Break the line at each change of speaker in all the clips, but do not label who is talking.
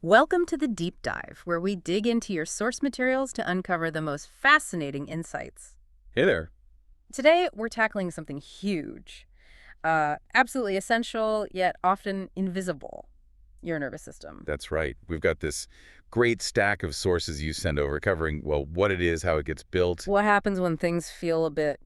Welcome to the Deep Dive, where we dig into your source materials to uncover the most fascinating insights.
Hey there.
Today, we're tackling something huge, absolutely essential, yet often invisible: your nervous system.
That's right. We've got this great stack of sources you send over covering, well, what it is, how it gets built.
What happens when things feel a bit,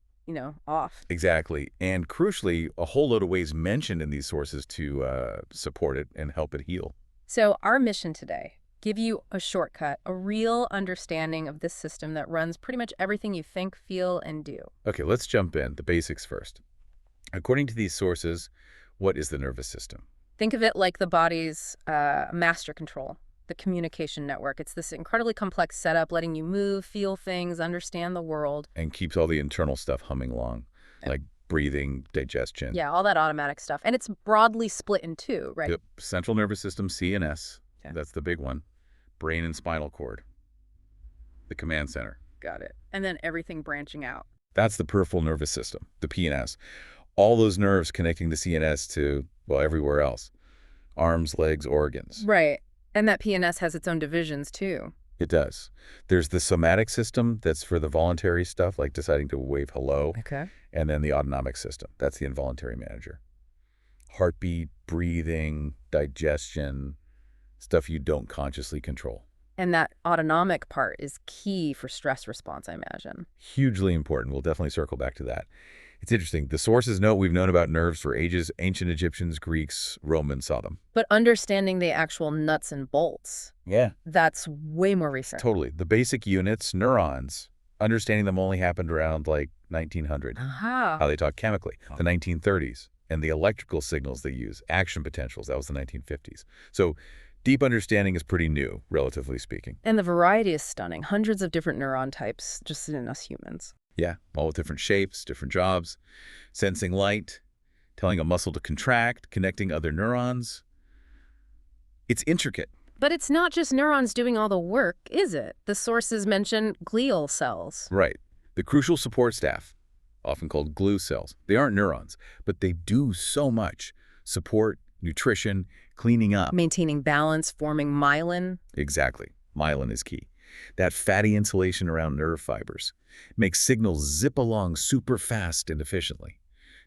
off?
Exactly. And crucially, a whole load of ways mentioned in these sources to support it and help it heal.
So, our mission today: give you a shortcut, a real understanding of this system that runs pretty much everything you think, feel, and do.
Okay, let's jump in. The basics first. According to these sources, what is the nervous system?
Think of it like the body's master control, the communication network. It's this incredibly complex setup letting you move, feel things, understand the world.
And keeps all the internal stuff humming along, like breathing, digestion.
Yeah, all that automatic stuff. And it's broadly split in two, right?
Yep. Central nervous system, CNS.
Yeah.
That's the big one. Brain and spinal cord. The command center.
Got it. And then everything branching out.
That's the peripheral nervous system, the PNS. All those nerves connecting the CNS to, well, everywhere else. Arms, legs, organs.
Right. And that PNS has its own divisions, too.
It does. There's the somatic system that's for the voluntary stuff, like deciding to wave hello,
Okay.
and then the autonomic system. That's the involuntary manager. Heartbeat, breathing, digestion, stuff you don't consciously control.
And that autonomic part is key for stress response, I imagine.
Hugely important. We'll definitely circle back to that. It's interesting. The sources note we've known about nerves for ages. Ancient Egyptians, Greeks, Romans saw them.
But understanding the actual nuts and bolts,
Yeah.
that's way more recent.
Totally. The basic units, neurons, understanding them only happened around like 1900.
Aha.
How they talk chemically, the 1930s. And the electrical signals they use, action potentials, that was the 1950s. So deep understanding is pretty new, relatively speaking.
And the variety is stunning. Hundreds of different neuron types just in us humans.
Yeah, all with different shapes, different jobs, sensing light, telling a muscle to contract, connecting other neurons. It's intricate.
But it's not just neurons doing all the work, is it? The sources mention glial cells.
Right. The crucial support staff, often called glue cells. They aren't neurons, but they do so much. Support, nutrition, cleaning up.
Maintaining balance, forming myelin.
Exactly. Myelin is key. That fatty insulation around nerve fibers makes signals zip along super fast and efficiently.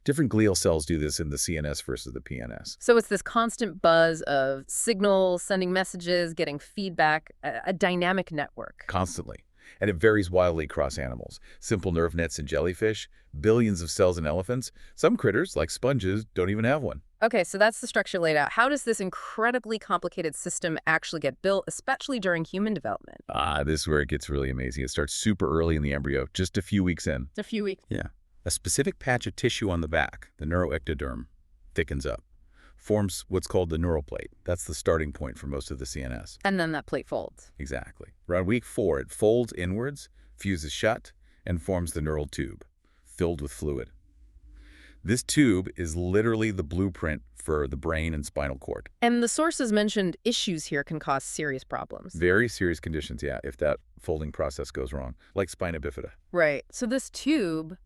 Different glial cells do this in the CNS versus the PNS.
So it's this constant buzz of signals, sending messages, getting feedback, a dynamic network.
Constantly. And it varies wildly across animals. Simple nerve nets in jellyfish, billions of cells in elephants. Some critters, like sponges, don't even have one.
Okay, so that's the structure laid out. How does this incredibly complicated system actually get built, especially during human development?
This is where it gets really amazing. It starts super early in the embryo, just a few weeks in.
A few weeks.
Yeah. A specific patch of tissue on the back, the neuroectoderm, thickens up, forms what's called the neural plate. That's the starting point for most of the CNS.
And then that plate folds.
Exactly. Around week 4, it folds inwards, fuses shut, and forms the neural tube, filled with fluid. This tube is literally the blueprint for the brain and spinal cord.
And the sources mentioned issues here can cause serious problems.
Very serious conditions, yeah, if that folding process goes wrong, like spina bifida.
Right. So this tube,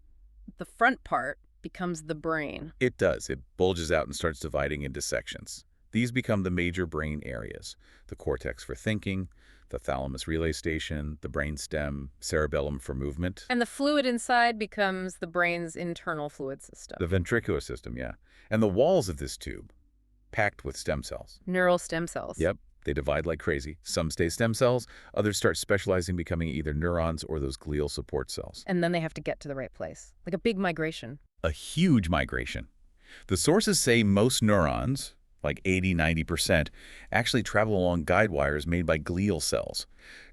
the front part, becomes the brain.
It does. It bulges out and starts dividing into sections. These become the major brain areas: the cortex for thinking, the thalamus relay station, the brainstem, cerebellum for movement.
And the fluid inside becomes the brain's internal fluid system.
The ventricular system, yeah. And the walls of this tube, packed with stem cells.
Neural stem cells.
Yep, they divide like crazy. Some stay stem cells, others start specializing, becoming either neurons or those glial support cells.
And then they have to get to the right place, like a big migration.
A huge migration. The sources say most neurons, like 80–90%, actually travel along guide wires made by glial cells.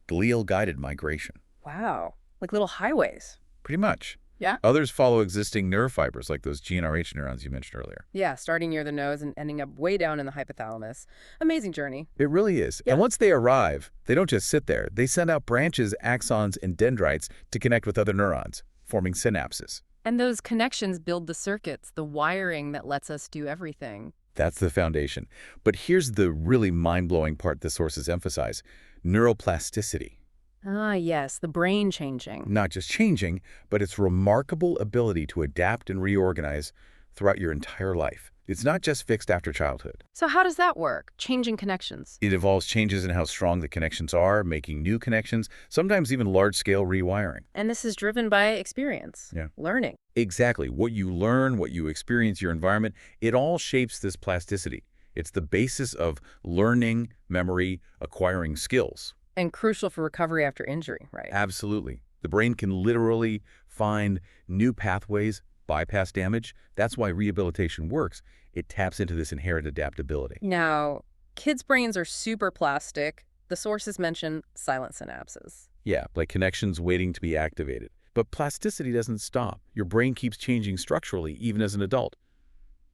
Glial-guided migration.
Wow. Like little highways.
Pretty much.
Yeah?
Others follow existing nerve fibers, like those GnRH neurons you mentioned earlier.
Yeah, starting near the nose and ending up way down in the hypothalamus. Amazing journey.
It really is.
Yeah.
And once they arrive, they don't just sit there. They send out branches, axons, and dendrites to connect with other neurons, forming synapses.
And those connections build the circuits, the wiring that lets us do everything.
That's the foundation. But here's the really mind-blowing part the sources emphasize: neuroplasticity.
Ah, yes, the brain changing.
Not just changing, but its remarkable ability to adapt and reorganize throughout your entire life. It's not just fixed after childhood.
So how does that work? Changing connections.
It involves changes in how strong the connections are, making new connections, sometimes even large-scale rewiring.
And this is driven by experience,
Yeah.
learning.
Exactly. What you learn, what you experience, your environment, it all shapes this plasticity. It's the basis of learning, memory, acquiring skills.
And crucial for recovery after injury, right?
Absolutely. The brain can literally find new pathways, bypass damage. That's why rehabilitation works. It taps into this inherent adaptability.
Now, kids' brains are super plastic. The sources mention silent synapses.
Yeah, like connections waiting to be activated. But plasticity doesn't stop. Your brain keeps changing structurally, even as an adult.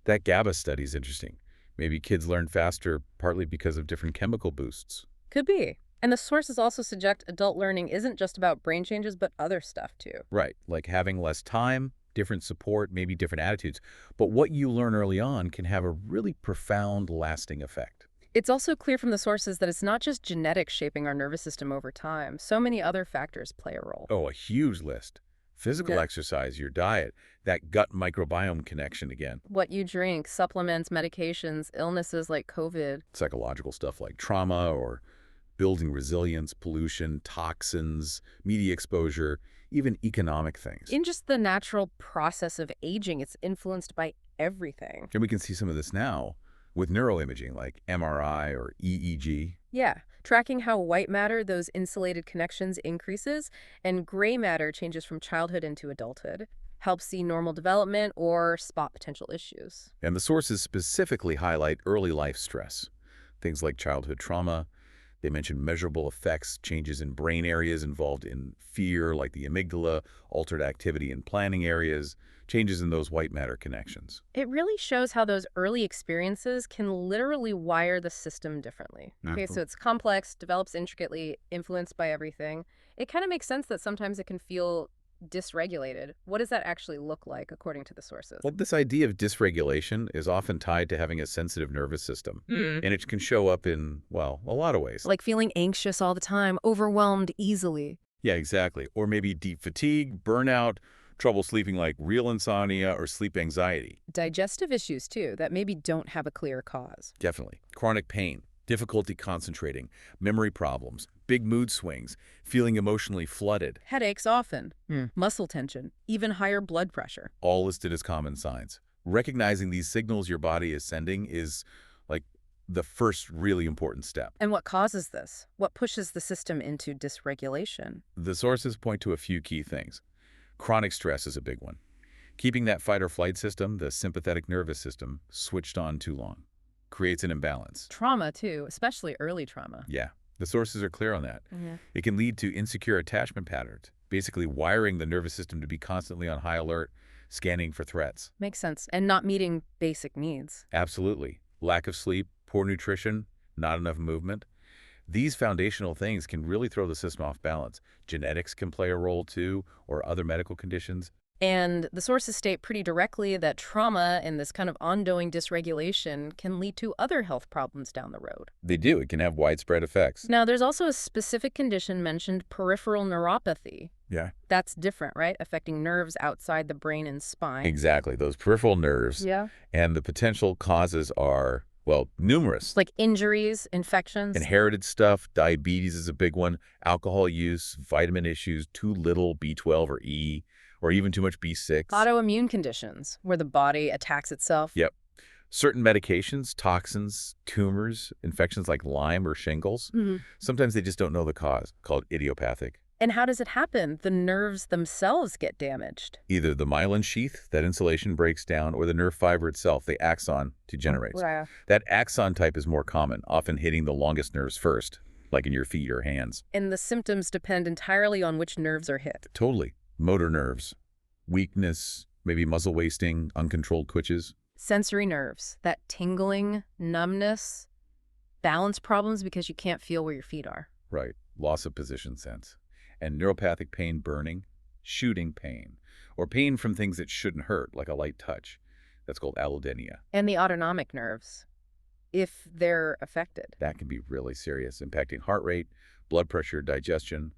That GABA study is interesting. Maybe kids learn faster, partly because of different chemical boosts.
Could be. And the sources also suggest adult learning isn't just about brain changes, but other stuff too.
Right, like having less time, different support, maybe different attitudes. But what you learn early on can have a really profound, lasting effect.
It's also clear from the sources that it's not just genetics shaping our nervous system over time. So many other factors play a role.
Oh, a huge list. Physical
Yeah.
exercise, your diet, that gut microbiome connection again.
What you drink, supplements, medications, illnesses like COVID.
Psychological stuff like trauma or building resilience, pollution, toxins, media exposure, even economic things.
In just the natural process of aging, it's influenced by everything.
And we can see some of this now with neuroimaging like MRI or EEG.
Yeah, tracking how white matter, those insulated connections, increases, and gray matter changes from childhood into adulthood, helps see normal development or spot potential issues.
And the sources specifically highlight early life stress, things like childhood trauma. They mention measurable effects, changes in brain areas involved in fear, like the amygdala, altered activity in planning areas, changes in those white matter connections.
It really shows how those early experiences can literally wire the system differently. Okay, so it's complex, develops intricately, influenced by everything. It kind of makes sense that sometimes it can feel dysregulated. What does that actually look like, according to the sources?
Well, this idea of dysregulation is often tied to having a sensitive nervous system, and it can show up in, well, a lot of ways.
Like feeling anxious all the time, overwhelmed easily.
Yeah, exactly. Or maybe deep fatigue, burnout, trouble sleeping like real insomnia or sleep anxiety.
Digestive issues, too, that maybe don't have a clear cause.
Definitely. Chronic pain, difficulty concentrating, memory problems, big mood swings, feeling emotionally flooded,
Headaches often, muscle tension, even higher blood pressure.
all listed as common signs. Recognizing these signals your body is sending is like the first really important step.
And what causes this? What pushes the system into dysregulation?
The sources point to a few key things. Chronic stress is a big one. Keeping that fight or flight system, the sympathetic nervous system, switched on too long creates an imbalance.
Trauma, too, especially early trauma.
Yeah, the sources are clear on that. It can lead to insecure attachment patterns, basically wiring the nervous system to be constantly on high alert, scanning for threats.
Makes sense. And not meeting basic needs.
Absolutely. Lack of sleep, poor nutrition, not enough movement. These foundational things can really throw the system off balance. Genetics can play a role too, or other medical conditions.
And the sources state pretty directly that trauma and this kind of ongoing dysregulation can lead to other health problems down the road.
They do. It can have widespread effects.
Now, there's also a specific condition mentioned, peripheral neuropathy.
Yeah.
That's different, right? Affecting nerves outside the brain and spine.
Exactly. Those peripheral nerves.
Yeah.
And the potential causes are, well, numerous.
Like injuries, infections.
Inherited stuff, diabetes is a big one, alcohol use, vitamin issues, too little B12 or E, or even too much B6.
Autoimmune conditions, where the body attacks itself.
Yep. Certain medications, toxins, tumors, infections like Lyme or shingles. Sometimes they just don't know the cause, called idiopathic.
And how does it happen? The nerves themselves get damaged.
Either the myelin sheath, that insulation breaks down, or the nerve fiber itself, the axon, degenerates.
Wow.
That axon type is more common, often hitting the longest nerves first, like in your feet or hands.
And the symptoms depend entirely on which nerves are hit.
Totally. Motor nerves, weakness, maybe muscle wasting, uncontrolled twitches.
Sensory nerves, that tingling, numbness, balance problems because you can't feel where your feet are.
Right. Loss of position sense. And neuropathic pain, burning, shooting pain, or pain from things that shouldn't hurt, like a light touch. That's called allodynia.
And the autonomic nerves, if they're affected.
That can be really serious, impacting heart rate, blood pressure, digestion,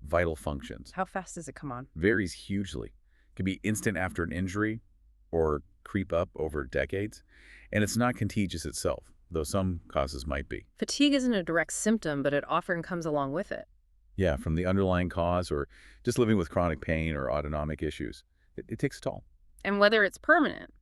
vital functions.
How fast does it come on?
Varies hugely. Can be instant after an injury or creep up over decades, and it's not contagious itself, though some causes might be.
Fatigue isn't a direct symptom, but it often comes along with it.
Yeah, from the underlying cause or just living with chronic pain or autonomic issues. It takes a toll.
And whether it's permanent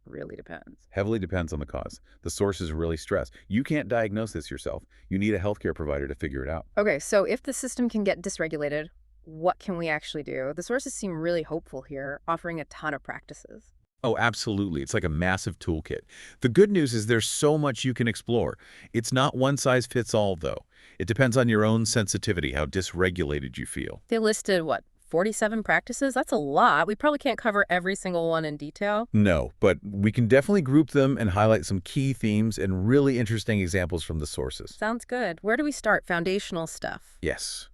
really depends.
Heavily depends on the cause. The source is really stress. You can't diagnose this yourself. You need a healthcare provider to figure it out.
Okay, so if the system can get dysregulated, what can we actually do? The sources seem really hopeful here, offering a ton of practices.
Oh, absolutely. It's like a massive toolkit. The good news is there's so much you can explore. It's not one size fits all, though. It depends on your own sensitivity, how dysregulated you feel.
They listed, what, 47 practices? That's a lot. We probably can't cover every single one in detail.
No, but we can definitely group them and highlight some key themes and really interesting examples from the sources.
Sounds good. Where do we start? Foundational stuff.
Yes.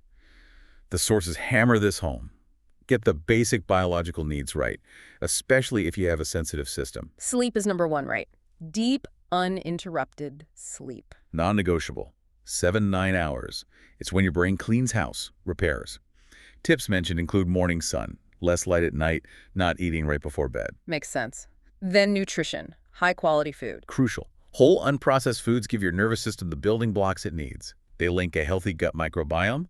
The sources hammer this home. Get the basic biological needs right, especially if you have a sensitive system.
Sleep is number one, right? Deep, uninterrupted sleep.
Non-negotiable. 7-9 hours. It's when your brain cleans house, repairs. Tips mentioned include morning sun, less light at night, not eating right before bed.
Makes sense. Then nutrition, high-quality food.
Crucial. Whole unprocessed foods give your nervous system the building blocks it needs. They link a healthy gut microbiome.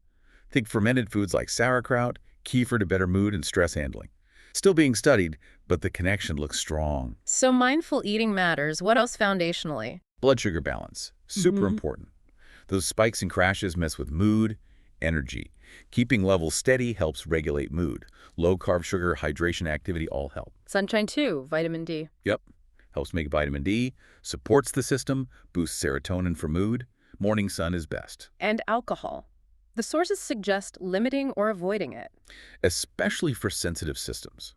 Think fermented foods like sauerkraut, kefir to better mood and stress handling. Still being studied, but the connection looks strong.
So mindful eating matters. What else foundationally?
Blood sugar balance. Super important. Those spikes and crashes mess with mood, energy. Keeping levels steady helps regulate mood. Low-carb sugar, hydration, activity all help.
Sunshine too, vitamin D.
Yep. Helps make vitamin D, supports the system, boosts serotonin for mood. Morning sun is best.
And alcohol. The sources suggest limiting or avoiding it.
Especially for sensitive systems.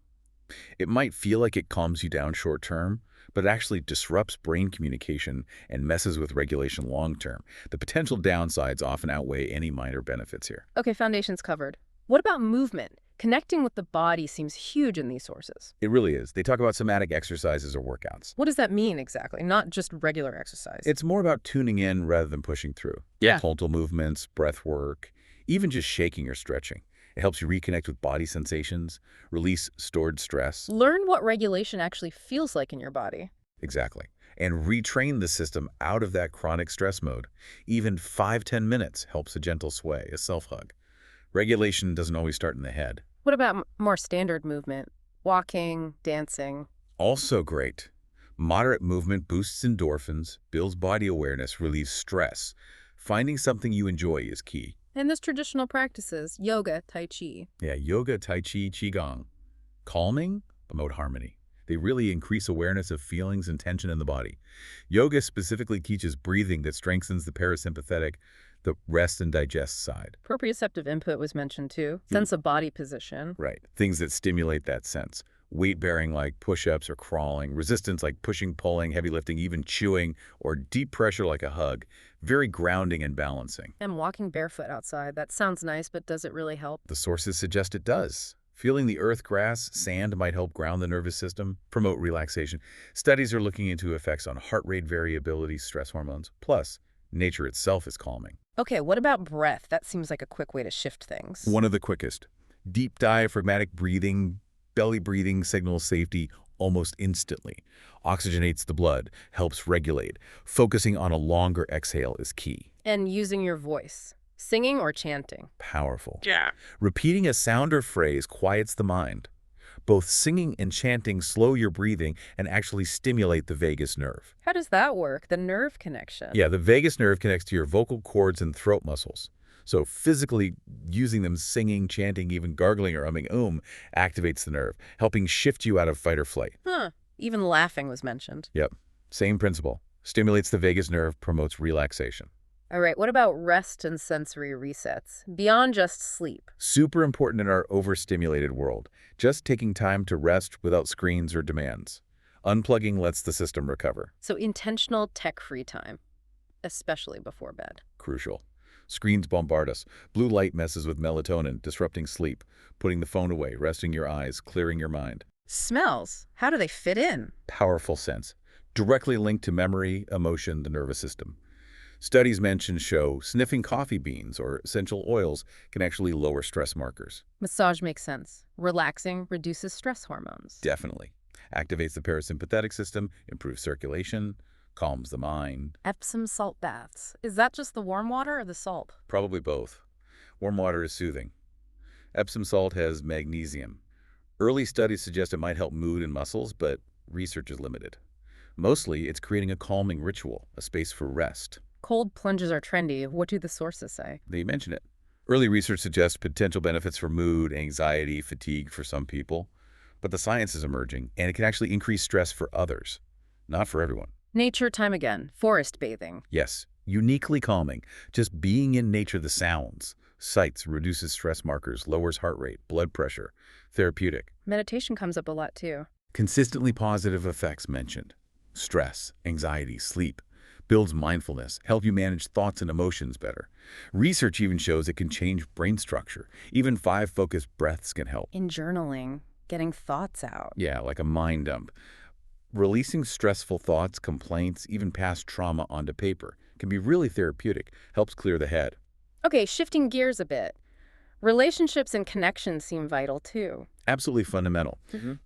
It might feel like it calms you down short term, but it actually disrupts brain communication and messes with regulation long term. The potential downsides often outweigh any minor benefits here.
Okay, foundation's covered. What about movement? Connecting with the body seems huge in these sources.
It really is. They talk about somatic exercises or workouts.
What does that mean exactly? Not just regular exercise.
It's more about tuning in rather than pushing through.
Yeah.
Tonal movements, breath work, even just shaking or stretching. It helps you reconnect with body sensations, release stored stress.
Learn what regulation actually feels like in your body.
Exactly. And retrain the system out of that chronic stress mode. Even 5-10 minutes helps a gentle sway, a self-hug. Regulation doesn't always start in the head.
What about more standard movement? Walking, dancing?
Also great. Moderate movement boosts endorphins, builds body awareness, relieves stress. Finding something you enjoy is key.
And there's traditional practices, yoga, tai chi.
Yeah, yoga, tai chi, qigong. Calming, promote harmony. They really increase awareness of feelings and tension in the body. Yoga specifically teaches breathing that strengthens the parasympathetic, the rest and digest side.
Proprioceptive input was mentioned too. Sense of body position.
Right. Things that stimulate that sense. Weight-bearing like push-ups or crawling, resistance like pushing, pulling, heavy lifting, even chewing, or deep pressure like a hug. Very grounding and balancing.
And walking barefoot outside. That sounds nice, but does it really help?
The sources suggest it does. Feeling the earth, grass, sand might help ground the nervous system, promote relaxation. Studies are looking into effects on heart rate variability, stress hormones. Plus, nature itself is calming.
Okay, what about breath? That seems like a quick way to shift things.
One of the quickest. Deep diaphragmatic breathing, belly breathing signals safety almost instantly. Oxygenates the blood, helps regulate. Focusing on a longer exhale is key.
And using your voice. Singing or chanting?
Powerful.
Yeah.
Repeating a sound or phrase quiets the mind. Both singing and chanting slow your breathing and actually stimulate the vagus nerve.
How does that work? The nerve connection?
Yeah, the vagus nerve connects to your vocal cords and throat muscles. So physically using them, singing, chanting, even gargling or humming activates the nerve, helping shift you out of fight or flight.
Huh. Even laughing was mentioned.
Yep. Same principle. Stimulates the vagus nerve, promotes relaxation.
All right, what about rest and sensory resets? Beyond just sleep.
Super important in our overstimulated world. Just taking time to rest without screens or demands. Unplugging lets the system recover.
So intentional tech-free time, especially before bed.
Crucial. Screens bombard us. Blue light messes with melatonin, disrupting sleep. Putting the phone away, resting your eyes, clearing your mind.
Smells. How do they fit in?
Powerful sense. Directly linked to memory, emotion, the nervous system. Studies mentioned show sniffing coffee beans or essential oils can actually lower stress markers.
Massage makes sense. Relaxing reduces stress hormones.
Definitely. activates the parasympathetic system, improves circulation, calms the mind.
Epsom salt baths. Is that just the warm water or the salt?
Probably both. Warm water is soothing. Epsom salt has magnesium. Early studies suggest it might help mood and muscles, but research is limited. Mostly, it's creating a calming ritual, a space for rest.
Cold plunges are trendy. What do the sources say?
They mention it. Early research suggests potential benefits for mood, anxiety, fatigue for some people. But the science is emerging, and it can actually increase stress for others. Not for everyone.
Nature time again. Forest bathing.
Yes, uniquely calming. Just being in nature, the sounds, sights, reduces stress markers, lowers heart rate, blood pressure. Therapeutic.
Meditation comes up a lot too.
Consistently positive effects mentioned. Stress, anxiety, sleep. Builds mindfulness, help you manage thoughts and emotions better. Research even shows it can change brain structure. Even 5 focused breaths can help.
In journaling, getting thoughts out.
Yeah, like a mind dump. Releasing stressful thoughts, complaints, even past trauma onto paper can be really therapeutic, helps clear the head.
Okay, shifting gears a bit. Relationships and connections seem vital too.
Absolutely fundamental.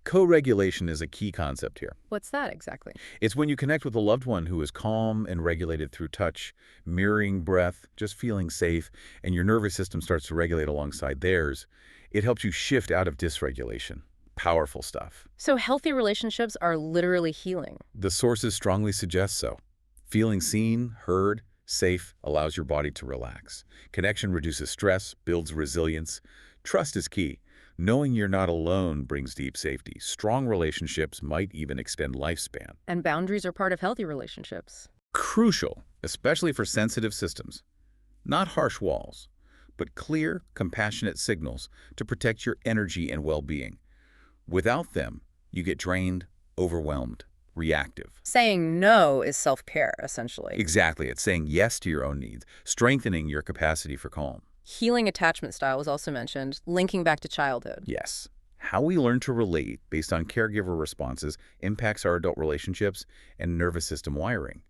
Co-regulation is a key concept here.
What's that exactly?
It's when you connect with a loved one who is calm and regulated through touch, mirroring breath, just feeling safe, and your nervous system starts to regulate alongside theirs. It helps you shift out of dysregulation. Powerful stuff.
So healthy relationships are literally healing.
The sources strongly suggest so. Feeling seen, heard, safe allows your body to relax. Connection reduces stress, builds resilience. Trust is key. Knowing you're not alone brings deep safety. Strong relationships might even extend lifespan.
And boundaries are part of healthy relationships.
Crucial, especially for sensitive systems. Not harsh walls, but clear, compassionate signals to protect your energy and well-being. Without them, you get drained, overwhelmed, reactive.
Saying no is self-care, essentially.
Exactly. It's saying yes to your own needs, strengthening your capacity for calm.
Healing attachment style was also mentioned, linking back to childhood.
Yes. How we learn to relate based on caregiver responses impacts our adult relationships and nervous system wiring.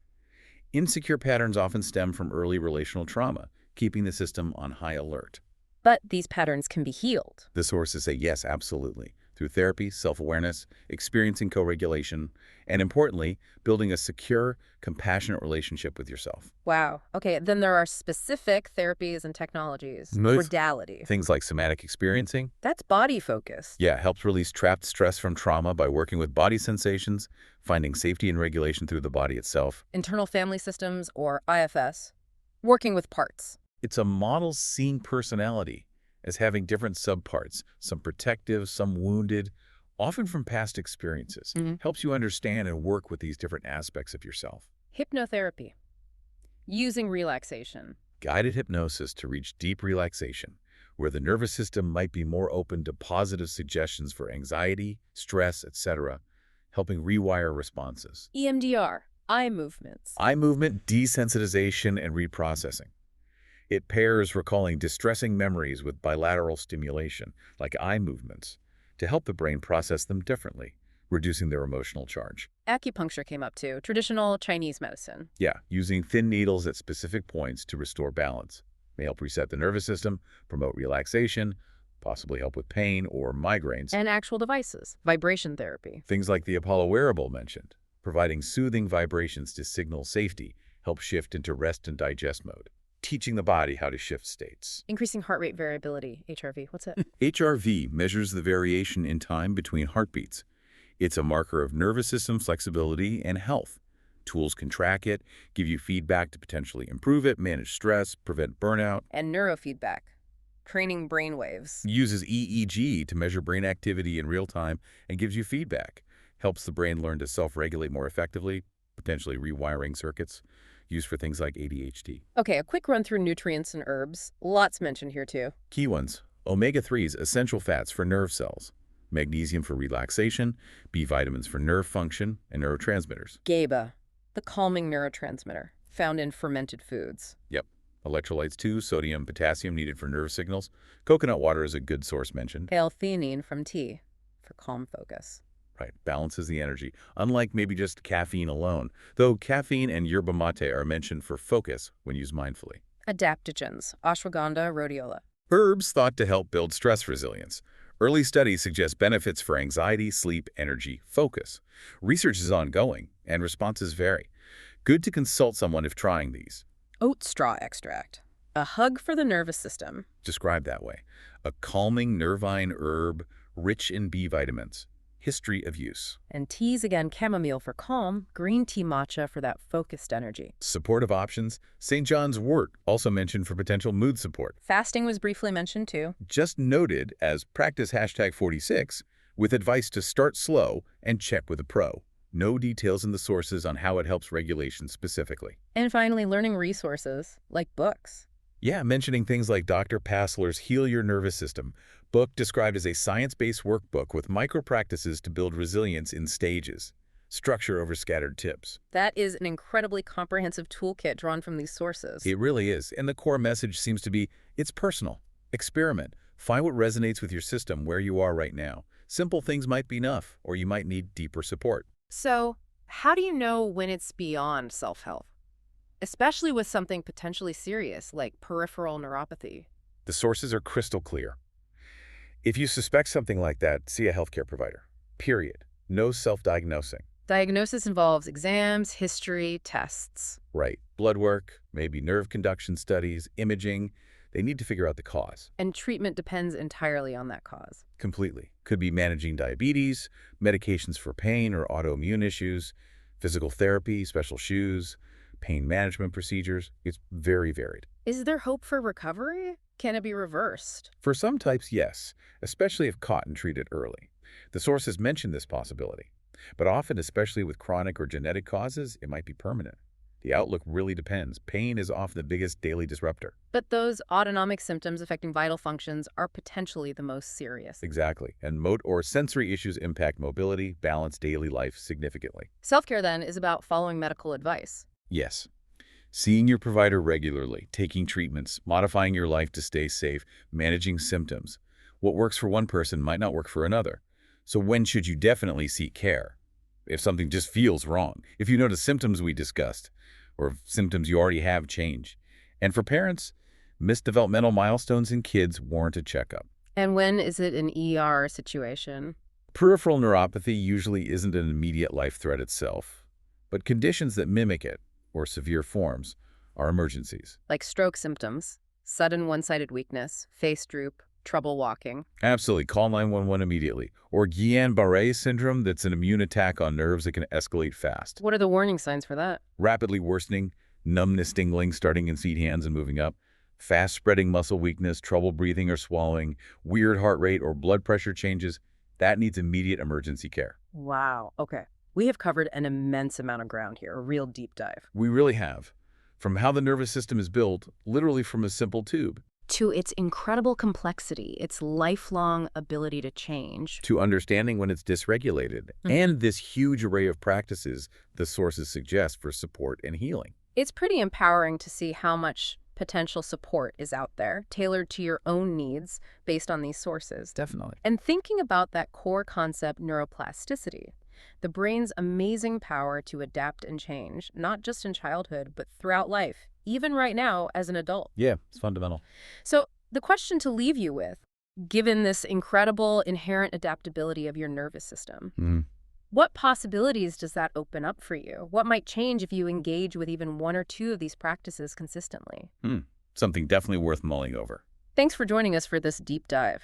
Insecure patterns often stem from early relational trauma, keeping the system on high alert.
But these patterns can be healed.
The sources say yes, absolutely. Through therapy, self-awareness, experiencing co-regulation, and importantly, building a secure, compassionate relationship with yourself.
Wow. Okay, then there are specific therapies and technologies. Modality.
Things like somatic experiencing.
That's body focused.
Yeah, helps release trapped stress from trauma by working with body sensations, finding safety and regulation through the body itself.
Internal family systems, or IFS. Working with parts.
It's a model seeing personality as having different subparts, some protective, some wounded, often from past experiences. Helps you understand and work with these different aspects of yourself.
Hypnotherapy. Using relaxation.
Guided hypnosis to reach deep relaxation, where the nervous system might be more open to positive suggestions for anxiety, stress, etc., helping rewire responses.
EMDR. Eye movements.
Eye movement, desensitization, and reprocessing. It pairs recalling distressing memories with bilateral stimulation, like eye movements, to help the brain process them differently, reducing their emotional charge.
Acupuncture came up too, traditional Chinese medicine.
Yeah, using thin needles at specific points to restore balance. May help reset the nervous system, promote relaxation, possibly help with pain or migraines.
And actual devices, vibration therapy.
Things like the Apollo wearable mentioned, providing soothing vibrations to signal safety, help shift into rest and digest mode. Teaching the body how to shift states.
Increasing heart rate variability, HRV. What's it?
HRV measures the variation in time between heartbeats. It's a marker of nervous system flexibility and health. Tools can track it, give you feedback to potentially improve it, manage stress, prevent burnout.
And neurofeedback, training brain waves.
Uses EEG to measure brain activity in real time and gives you feedback. Helps the brain learn to self-regulate more effectively, potentially rewiring circuits. Used for things like ADHD.
Okay, a quick run through nutrients and herbs. Lots mentioned here too.
Key ones. Omega-3s, essential fats for nerve cells. Magnesium for relaxation. B vitamins for nerve function and neurotransmitters.
GABA, the calming neurotransmitter, found in fermented foods.
Yep. Electrolytes too, sodium, potassium needed for nerve signals. Coconut water is a good source mentioned.
L-theanine from tea for calm focus.
Right, balances the energy, unlike maybe just caffeine alone, though caffeine and yerba mate are mentioned for focus when used mindfully.
Adaptogens, ashwagandha, rhodiola.
Herbs thought to help build stress resilience. Early studies suggest benefits for anxiety, sleep, energy, focus. Research is ongoing, and responses vary. Good to consult someone if trying these.
Oat straw extract. A hug for the nervous system.
Described that way. A calming nervine herb rich in B vitamins. History of use.
And teas again, chamomile for calm, green tea matcha for that focused energy.
Supportive options. St. John's wort, also mentioned for potential mood support.
Fasting was briefly mentioned too.
Just noted as practice #46 with advice to start slow and check with a pro. No details in the sources on how it helps regulation specifically.
And finally, learning resources, like books.
Yeah, mentioning things like Dr. Passler's Heal Your Nervous System, book described as a science-based workbook with micro-practices to build resilience in stages, structure over scattered tips.
That is an incredibly comprehensive toolkit drawn from these sources.
It really is, and the core message seems to be, it's personal. Experiment. Find what resonates with your system where you are right now. Simple things might be enough, or you might need deeper support.
So, how do you know when it's beyond self-help? Especially with something potentially serious like peripheral neuropathy.
The sources are crystal clear. If you suspect something like that, see a healthcare provider. Period. No self-diagnosing.
Diagnosis involves exams, history, tests.
Right. Blood work, maybe nerve conduction studies, imaging. They need to figure out the cause.
And treatment depends entirely on that cause.
Completely. Could be managing diabetes, medications for pain or autoimmune issues, physical therapy, special shoes, pain management procedures. It's very varied.
Is there hope for recovery? Can it be reversed?
For some types, yes, especially if caught and treated early. The sources mention this possibility, but often, especially with chronic or genetic causes, it might be permanent. The outlook really depends. Pain is often the biggest daily disruptor.
But those autonomic symptoms affecting vital functions are potentially the most serious.
Exactly. And motor or sensory issues impact mobility, balance, daily life significantly.
Self-care, then, is about following medical advice.
Yes. Seeing your provider regularly, taking treatments, modifying your life to stay safe, managing symptoms. What works for one person might not work for another. So when should you definitely seek care? If something just feels wrong, if you notice symptoms we discussed, or if symptoms you already have change. And for parents, missed developmental milestones in kids warrant a checkup.
And when is it an ER situation?
Peripheral neuropathy usually isn't an immediate life threat itself, but conditions that mimic it, or severe forms, are emergencies.
Like stroke symptoms, sudden one-sided weakness, face droop, trouble walking.
Absolutely. Call 911 immediately. Or Guillain-Barré syndrome, that's an immune attack on nerves that can escalate fast.
What are the warning signs for that?
Rapidly worsening, numbness, tingling, starting in feet, hands, and moving up. Fast-spreading muscle weakness, trouble breathing or swallowing, weird heart rate or blood pressure changes. That needs immediate emergency care.
Wow. Okay. We have covered an immense amount of ground here, a real deep dive.
We really have. From how the nervous system is built, literally from a simple tube,
to its incredible complexity, its lifelong ability to change,
to understanding when it's dysregulated, and this huge array of practices the sources suggest for support and healing.
It's pretty empowering to see how much potential support is out there, tailored to your own needs based on these sources.
Definitely.
And thinking about that core concept, neuroplasticity, the brain's amazing power to adapt and change, not just in childhood, but throughout life, even right now as an adult.
Yeah, it's fundamental.
So the question to leave you with, given this incredible inherent adaptability of your nervous system, what possibilities does that open up for you? What might change if you engage with even one or two of these practices consistently?
Something definitely worth mulling over.
Thanks for joining us for this deep dive.